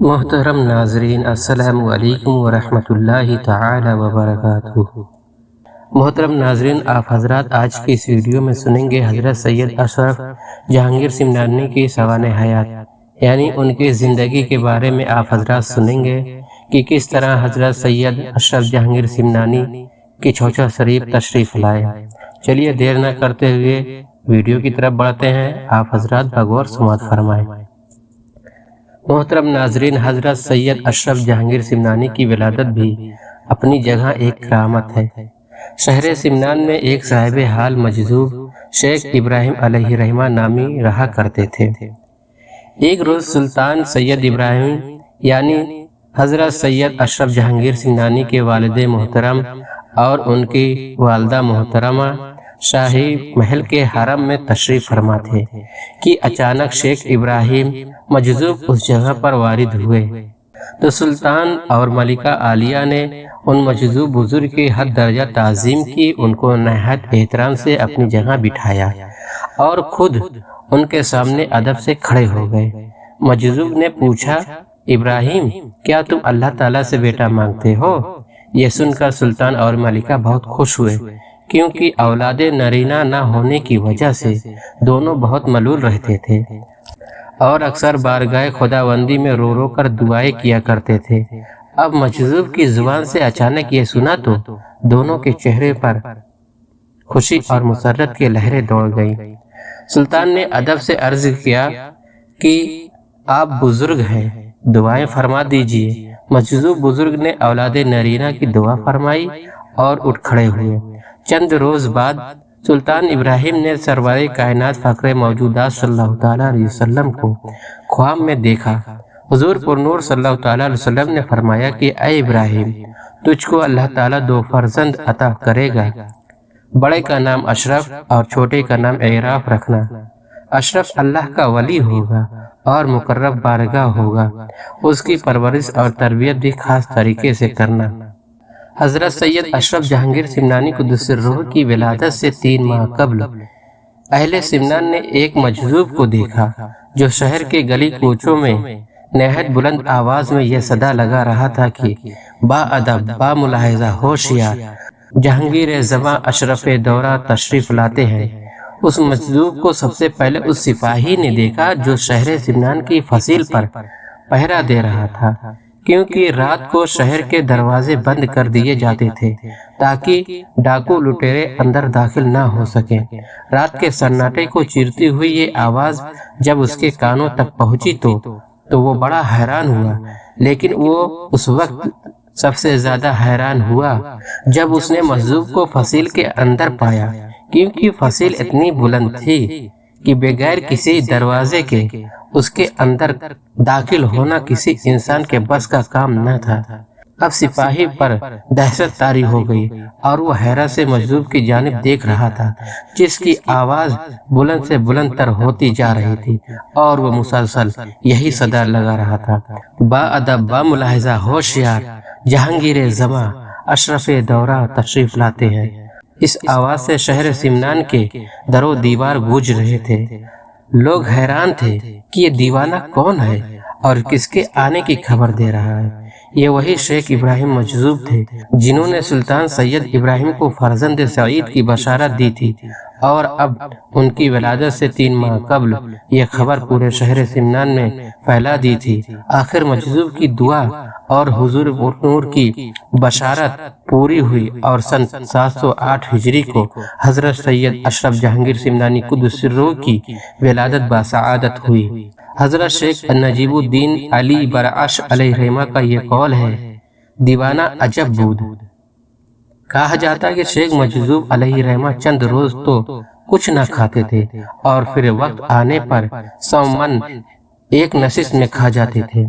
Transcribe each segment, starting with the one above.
محترم ناظرین، السلام علیکم ورحمۃ اللہ تعالی وبرکاتہ۔ محترم ناظرین، آپ حضرات آج کی اس ویڈیو میں سنیں گے حضرت سید اشرف جہانگیر سمنانی کی سوانح حیات، یعنی ان کی زندگی کے بارے میں آپ حضرات سنیں گے کہ کس طرح حضرت سید اشرف جہانگیر سمنانی کی چھوچا شریف تشریف لائے۔ چلیے دیر نہ کرتے ہوئے ویڈیو کی طرف بڑھتے ہیں، آپ حضرات بغور سماعت فرمائیں۔ محترم ناظرین، حضرت سید اشرف جہانگیر سمنانی کی ولادت بھی اپنی جگہ ایک کرامت ہے۔ شہر سمنان میں ایک صاحب حال مجذوب شیخ ابراہیم علیہ رحمہ نامی رہا کرتے تھے۔ ایک روز سلطان سید ابراہیم یعنی حضرت سید اشرف جہانگیر سمنانی کے والد محترم اور ان کی والدہ محترمہ شاہی محل کے حرم میں تشریف فرما تھے کہ اچانک شیخ ابراہیم مجذوب اس جگہ پر وارد ہوئے تو سلطان اور ملکہ عالیہ نے ان مجذوب بزرگ کی حد درجہ تعظیم کی، ان کو نہایت احترام سے اپنی جگہ بٹھایا اور خود ان کے سامنے ادب سے کھڑے ہو گئے۔ مجذوب نے پوچھا، ابراہیم کیا تم اللہ تعالیٰ سے بیٹا مانگتے ہو؟ یہ سن کر سلطان اور ملکہ بہت خوش ہوئے، کیونکہ اولاد نرینہ نہ ہونے کی وجہ سے دونوں بہت ملول رہتے تھے اور اکثر بارگاہ خداوندی میں رو رو کر دعائیں کیا کرتے تھے۔ اب مجذوب کی زبان سے اچانک یہ سنا تو دونوں کے چہرے پر خوشی اور مسرت کی لہریں دوڑ گئیں۔ سلطان نے ادب سے عرض کیا کہ آپ بزرگ ہیں، دعائیں فرما دیجیے۔ مجذوب بزرگ نے اولاد نرینہ کی دعا فرمائی اور اٹھ کھڑے ہوئے۔ چند روز بعد سلطان ابراہیم نے سرور کائنات فخر موجودات صلی اللہ تعالیٰ علیہ وسلم کو خواب میں دیکھا۔ حضور پر نور صلی اللہ تعالیٰ علیہ وسلم نے فرمایا کہ اے ابراہیم، تجھ کو اللہ تعالیٰ دو فرزند عطا کرے گا، بڑے کا نام اشرف اور چھوٹے کا نام اعراف رکھنا۔ اشرف اللہ کا ولی ہوگا اور مقرب بارگاہ ہوگا، اس کی پرورش اور تربیت بھی خاص طریقے سے کرنا۔ حضرت سید اشرف جہانگیر سمنانی قدس سرہ کی ولادت سے 3 ماہ قبل اہل سمنان نے ایک مجذوب کو دیکھا جو شہر کے گلی کوچوں میں نہایت بلند آواز میں یہ صدا لگا رہا تھا کہ با ادب با ملاحظہ ہوشیار جہانگیر زماں اشرف دورہ تشریف لاتے ہیں۔ اس مجذوب کو سب سے پہلے اس سپاہی نے دیکھا جو شہر سمنان کی فصیل پر پہرا دے رہا تھا، کیونکہ رات کو شہر کے دروازے بند کر دیے جاتے تھے تاکہ ڈاکو لٹیرے اندر داخل نہ ہو سکیں۔ رات کے سناٹے کو چیرتی ہوئی یہ آواز جب اس کے کانوں تک پہنچی تو وہ بڑا حیران ہوا، لیکن وہ اس وقت سب سے زیادہ حیران ہوا جب اس نے مجذوب کو فصیل کے اندر پایا، کیونکہ فصیل اتنی بلند تھی کہ بغیر کسی دروازے کے اس کے اندر داخل ہونا کسی انسان کے بس کا کام نہ تھا۔ اب سپاہی پر دہشت طاری ہو گئی اور وہ حیرت سے مجذوب کی جانب دیکھ رہا تھا، جس کی آواز بلند سے بلند تر ہوتی جا رہی تھی اور وہ مسلسل یہی صدا لگا رہا تھا، با ادب با ملاحظہ ہوشیار جہانگیر زماں اشرف دورہ تشریف لاتے ہیں۔ اس آواز سے شہر سمنان کے در و دیوار گونج رہے تھے۔ لوگ حیران تھے کہ یہ دیوانہ کون ہے اور کس کے آنے کی خبر دے رہا ہے۔ یہ وہی شیخ ابراہیم مجذوب تھے جنہوں نے سلطان سید ابراہیم کو فرزند سعید کی بشارت دی تھی، اور اب ان کی ولادت سے 3 ماہ قبل یہ خبر پورے شہر سمنان میں پھیلا دی تھی۔ آخر مجذوب کی دعا اور حضور نور کی بشارت پوری ہوئی اور سن 708 ہجری کو حضرت سید اشرف جہانگیر سمنانی قدس سرہ کی ولادت بسعادت ہوئی۔ حضرت شیخ نجیب الدین علی برعش علیہ رحمہ کا یہ قول ہے، دیوانہ عجب بود۔ کہا جاتا ہے کہ شیخ مجذوب علیہ رحمہ چند روز تو کچھ نہ کھاتے تھے اور پھر وقت آنے پر 100 من ایک نشست میں کھا جاتے تھے۔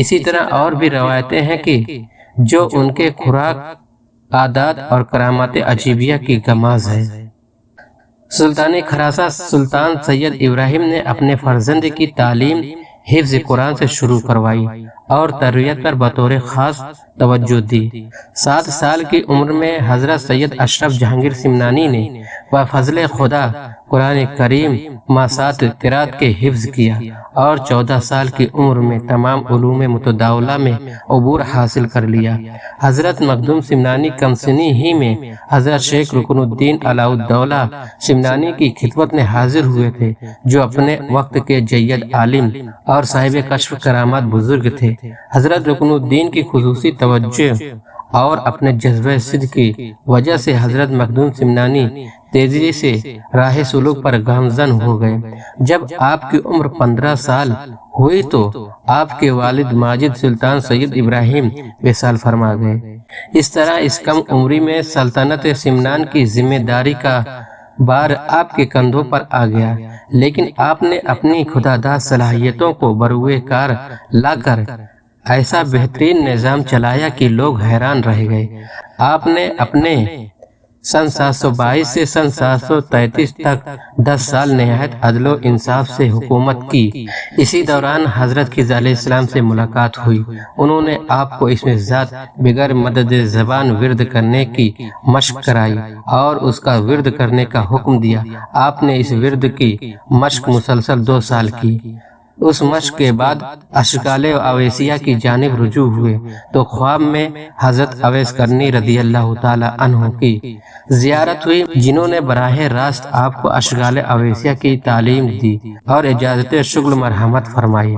اسی طرح اور بھی روایتیں ہیں کہ جو ان کے خوراک، عادات اور کرامات عجیبیہ کی گماز ہے۔ سلطان خراساں سلطان سید ابراہیم نے اپنے فرزند کی تعلیم حفظ قرآن سے شروع کروائی اور تربیت پر بطور خاص توجہ دی۔ 7 سال کی عمر میں حضرت سید اشرف جہانگیر سمنانی نے بفضل خدا قرآن کریم ماسات قرات کے حفظ کیا اور 14 سال کی عمر میں تمام علوم متداولہ میں عبور حاصل کر لیا۔ حضرت مخدوم سمنانی کم سنی ہی میں حضرت شیخ رکن الدین علاء الدولہ سمنانی کی خدمت میں حاضر ہوئے تھے، جو اپنے وقت کے جید عالم اور صاحب کشف کرامات بزرگ تھے۔ حضرت رکن الدین کی خصوصی توجہ اور اپنے جذبہ صدق کی وجہ سے حضرت مخدوم سمنانی تیزی سے راہ سلوک پر گامزن ہو گئے۔ جب آپ کی عمر 15 سال ہوئی تو آپ کے والد ماجد سلطان سید ابراہیم وصال فرما گئے۔ اس طرح اس کم عمری میں سلطنت سمنان کی ذمہ داری کا بار آپ کے کندھوں پر آ گیا، لیکن آپ نے اپنی خداداد صلاحیتوں کو بروئے کار لا کر ایسا بہترین نظام چلایا کہ لوگ حیران رہ گئے۔ آپ نے اپنے سن 722 سے سن 733 تک 10 سال نہایت عدل و انصاف سے حکومت کی۔ اسی دوران حضرت خضر علیہ السلام سے ملاقات ہوئی۔ انہوں نے آپ کو اس میں ذات بغیر مدد زبان ورد کرنے کی مشق کرائی اور اس کا ورد کرنے کا حکم دیا۔ آپ نے اس ورد کی مشق مسلسل 2 سال کی۔ اس مشق کے بعد اشکال اویسیہ کی جانب رجوع ہوئے تو خواب میں حضرت اویس کرنی رضی اللہ تعالی عنہ کی زیارت ہوئی، جنہوں نے براہ راست آپ کو اشکال اویسیہ کی تعلیم دی اور اجازت شغل مرحمت فرمائی۔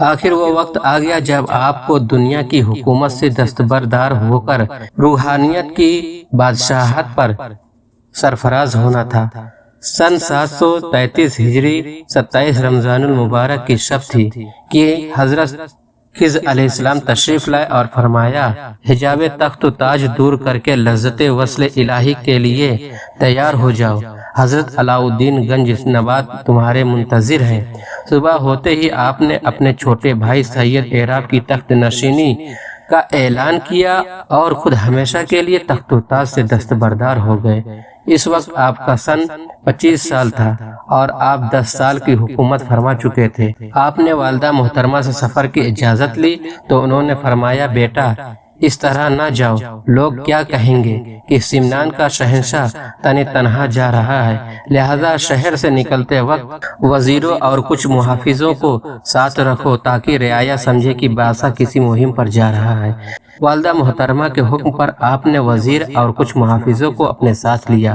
آخر وہ وقت آ گیا جب آپ کو دنیا کی حکومت سے دستبردار ہو کر روحانیت کی بادشاہت پر سرفراز ہونا تھا۔ سن 733 ہجری 27 رمضان المبارک کی شب تھی کہ حضرت خضر علیہ السلام تشریف لائے اور فرمایا، حجاب تخت و تاج دور کر کے لذت وصل الہی کے لیے تیار ہو جاؤ۔ حضرت علاء الدین گنج نبات تمہارے منتظر ہیں۔ صبح ہوتے ہی آپ نے اپنے چھوٹے بھائی سید اعراب کی تخت نشینی کا اعلان کیا اور خود ہمیشہ کے لیے تخت و تاج سے دستبردار ہو گئے۔ اس وقت آپ کا سن 25 سال تھا اور آپ 10 سال کی حکومت فرما چکے تھے۔ آپ نے والدہ محترمہ سے سفر کی اجازت لی تو انہوں نے فرمایا، بیٹا اس طرح نہ جاؤ، لوگ کیا کہیں گے کہ سمنان کا شہنشاہ تن تنہا جا رہا ہے، لہذا شہر سے نکلتے وقت وزیروں اور کچھ محافظوں کو ساتھ رکھو تاکہ رعایا سمجھے کہ بادشاہ کسی مہم پر جا رہا ہے۔ والدہ محترمہ کے حکم پر آپ نے وزیر اور کچھ محافظوں کو اپنے ساتھ لیا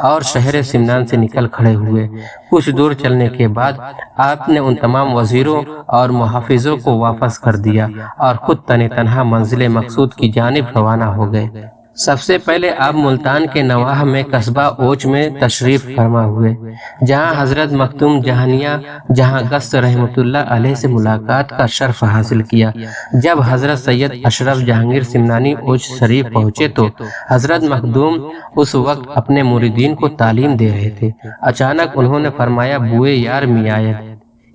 اور شہر سمنان سے نکل کھڑے ہوئے۔ کچھ دور چلنے کے بعد آپ نے ان تمام وزیروں اور محافظوں کو واپس کر دیا اور خود تن تنہا منزل مقصود کی جانب روانہ ہو گئے۔ سب سے پہلے آپ ملتان کے نواح میں قصبہ اوچ میں تشریف فرما ہوئے، جہاں حضرت مخدوم جہانیہ جہاں گست رحمۃ اللہ علیہ سے ملاقات کا شرف حاصل کیا۔ جب حضرت سید اشرف جہانگیر سمنانی اوچ شریف پہنچے تو حضرت مخدوم اس وقت اپنے مریدین کو تعلیم دے رہے تھے۔ اچانک انہوں نے فرمایا، بوئے یار می آید،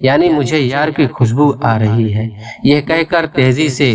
یعنی مجھے یار کی خوشبو آ رہی ہے۔ یہ کہہ کر تیزی سے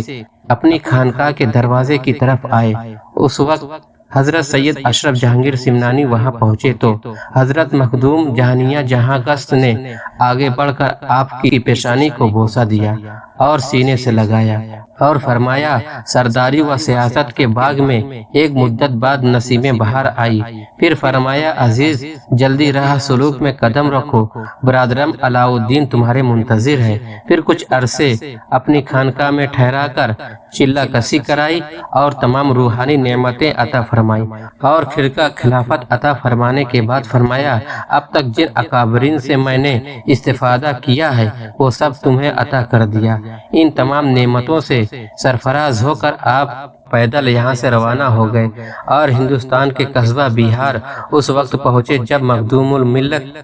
اپنی خانقاہ کے دروازے کی طرف آئے۔ اس وقت حضرت سید اشرف جہانگیر سمنانی وہاں پہنچے تو حضرت مخدوم جہانیہ جہاں گست نے آگے بڑھ کر آپ کی پیشانی کو بوسہ دیا اور سینے سے لگایا اور فرمایا، سرداری و سیاست کے باغ میں ایک مدت بعد نسیم بہار آئی۔ پھر فرمایا، عزیز جلدی راہ سلوک میں قدم رکھو، برادرم علاء الدین تمہارے منتظر ہے۔ پھر کچھ عرصے اپنی خانقاہ میں ٹھہرا کر چلہ کسی کرائی اور تمام روحانی نعمتیں عطا فرمائی اور فرقہ خلافت عطا فرمانے کے بعد فرمایا، اب تک جن اکابرین سے میں نے استفادہ کیا ہے وہ سب تمہیں عطا کر دیا۔ ان تمام نعمتوں سے سرفراز ہو کر آپ پیدل یہاں سے روانہ ہو گئے اور ہندوستان کے قصبہ بہار اس وقت پہنچے جب مخدوم الملت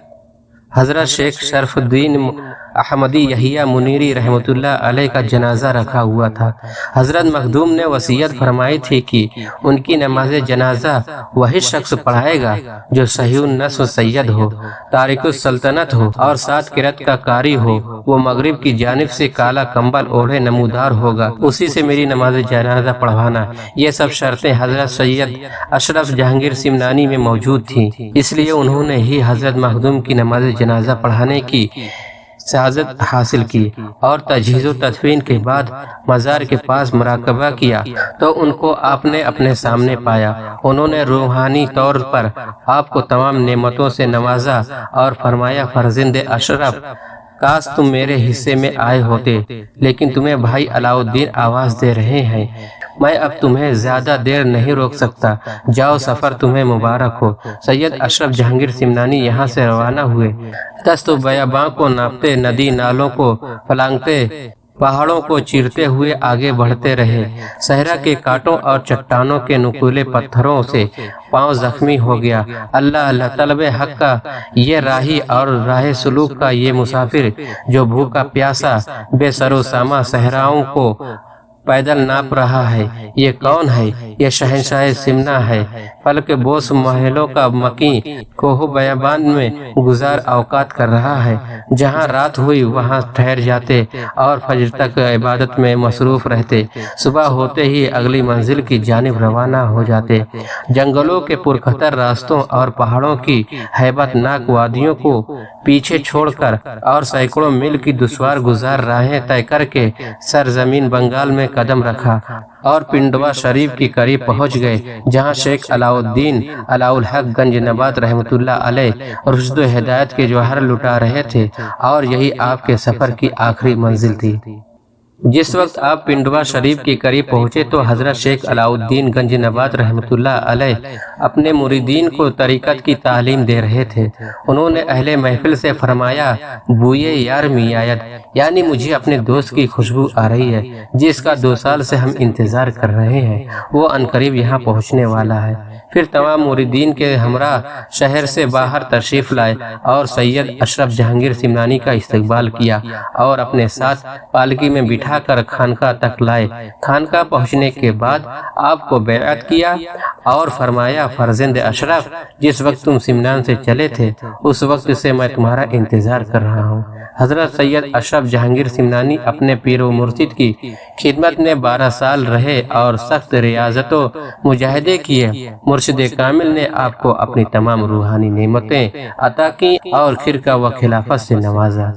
حضرت شیخ شرف الدین احمدی یحییٰ منیری رحمۃ اللہ علیہ کا جنازہ رکھا ہوا تھا۔ حضرت مخدوم نے وصیت فرمائی تھی کہ ان کی نماز جنازہ وہی شخص پڑھائے گا جو صحیح النصب سید ہو، تارک السلطنت ہو اور 7 قرات کا قاری ہو۔ وہ مغرب کی جانب سے کالا کمبل اوڑھے نمودار ہوگا، اسی سے میری نماز جنازہ پڑھوانا۔ یہ سب شرطیں حضرت سید اشرف جہانگیر سمنانی میں موجود تھیں، اس لیے انہوں نے ہی حضرت مخدوم کی نماز جنازہ پڑھانے کی سعادت حاصل کی اور تجہیز و تدفین کے بعد مزار کے پاس مراقبہ کیا تو ان کو آپ نے اپنے سامنے پایا۔ انہوں نے روحانی طور پر آپ کو تمام نعمتوں سے نوازا اور فرمایا، فرزند اشرف، کاش تم میرے حصے میں آئے ہوتے، لیکن تمہیں بھائی علاؤ الدین آواز دے رہے ہیں۔ میں اب تمہیں زیادہ دیر نہیں روک سکتا، جاؤ، سفر تمہیں مبارک ہو۔ سید اشرف جہانگیر سمنانی یہاں سے روانہ ہوئے۔ دست و بیاباں کو ناپتے، ندی نالوں کو پھلانگتے، پہاڑوں کو چیرتے ہوئے آگے بڑھتے رہے۔ صحرا کے کانٹوں اور چٹانوں کے نکیلے پتھروں سے پاؤں زخمی ہو گیا۔ اللہ اللہ طلب حق کا یہ راہی اور راہ سلوک کا یہ مسافر جو بھوکا پیاسا بے سر و ساما صحراؤں کو پیدل ناپ رہا ہے، یہ کون ہے؟ یہ شہنشاہ سمنا ہے، فلک بوس محلوں کا مکیں کوہ بیابان میں گزار اوقات کر رہا ہے۔ جہاں رات ہوئی وہاں ٹھہر جاتے اور فجر تک عبادت میں مصروف رہتے، صبح ہوتے ہی اگلی منزل کی جانب روانہ ہو جاتے۔ جنگلوں کے پرخطر راستوں اور پہاڑوں کی ہیبت ناک وادیوں کو پیچھے چھوڑ کر اور سینکڑوں میل کی دشوار گزار راہیں طے کر کے سرزمین بنگال میں قدم رکھا اور پنڈوا شریف کے قریب پہنچ گئے، جہاں شیخ علاء الدین علاء الحق گنج نبات رحمۃ اللہ علیہ رشد و ہدایت کے جوہر لٹا رہے تھے، اور یہی آپ کے سفر کی آخری منزل تھی۔ جس وقت آپ پنڈوا شریف کے قریب پہنچے تو حضرت شیخ علاء الدین گنج نبات رحمۃ اللہ علیہ اپنے مریدین کو طریقت کی تعلیم دے رہے تھے۔ انہوں نے اہل محفل سے فرمایا، بوئے یار می آید، یعنی مجھے اپنے دوست کی خوشبو آ رہی ہے جس کا 2 سال سے ہم انتظار کر رہے ہیں، وہ عنقریب یہاں پہنچنے والا ہے۔ پھر تمام مریدین کے ہمراہ شہر سے باہر تشریف لائے اور سید اشرف جہانگیر سمنانی کا استقبال کیا اور اپنے ساتھ پالکی میں بٹھا کر خانقاہ تک لائے۔ خانقاہ پہنچنے کے بعد آپ کو بیعت کیا اور فرمایا، فرزند اشرف، جس وقت تم سمنان سے چلے تھے اس وقت سے میں تمہارا انتظار کر رہا ہوں۔ حضرت سید اشرف جہانگیر سمنانی اپنے پیر و مرشد کی خدمت میں 12 سال رہے اور سخت ریاضت و مجاہدے کیے۔ مرشد کامل نے آپ کو اپنی تمام روحانی نعمتیں عطا کی اور خرقہ و خلافت سے نوازا۔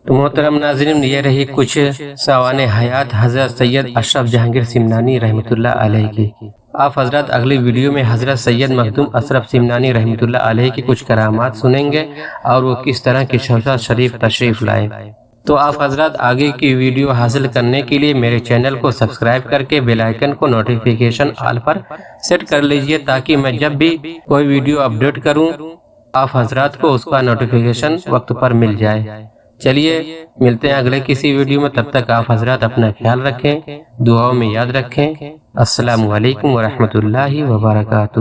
تو محترم ناظرین، یہ رہی کچھ سوانح حیات حضرت سید اشرف جہانگیر سمنانی رحمۃ اللہ علیہ کی۔ آپ حضرات اگلی ویڈیو میں حضرت سید مخدوم اشرف سمنانی رحمۃ اللہ علیہ کی کچھ کرامات سنیں گے اور وہ کس طرح کی شہادت شریف تشریف لائے۔ تو آپ حضرات آگے کی ویڈیو حاصل کرنے کے لیے میرے چینل کو سبسکرائب کر کے بیل آئیکن کو نوٹیفیکیشن آل پر سیٹ کر لیجئے، تاکہ میں جب بھی کوئی ویڈیو اپڈیٹ کروں آپ حضرات کو اس کا نوٹیفیکیشن وقت پر مل جائے۔ چلیے ملتے ہیں اگلے کسی ویڈیو میں، تب تک آپ حضرات اپنا خیال رکھیں، دعاؤں میں یاد رکھیں۔ السلام علیکم ورحمۃ اللہ وبرکاتہ۔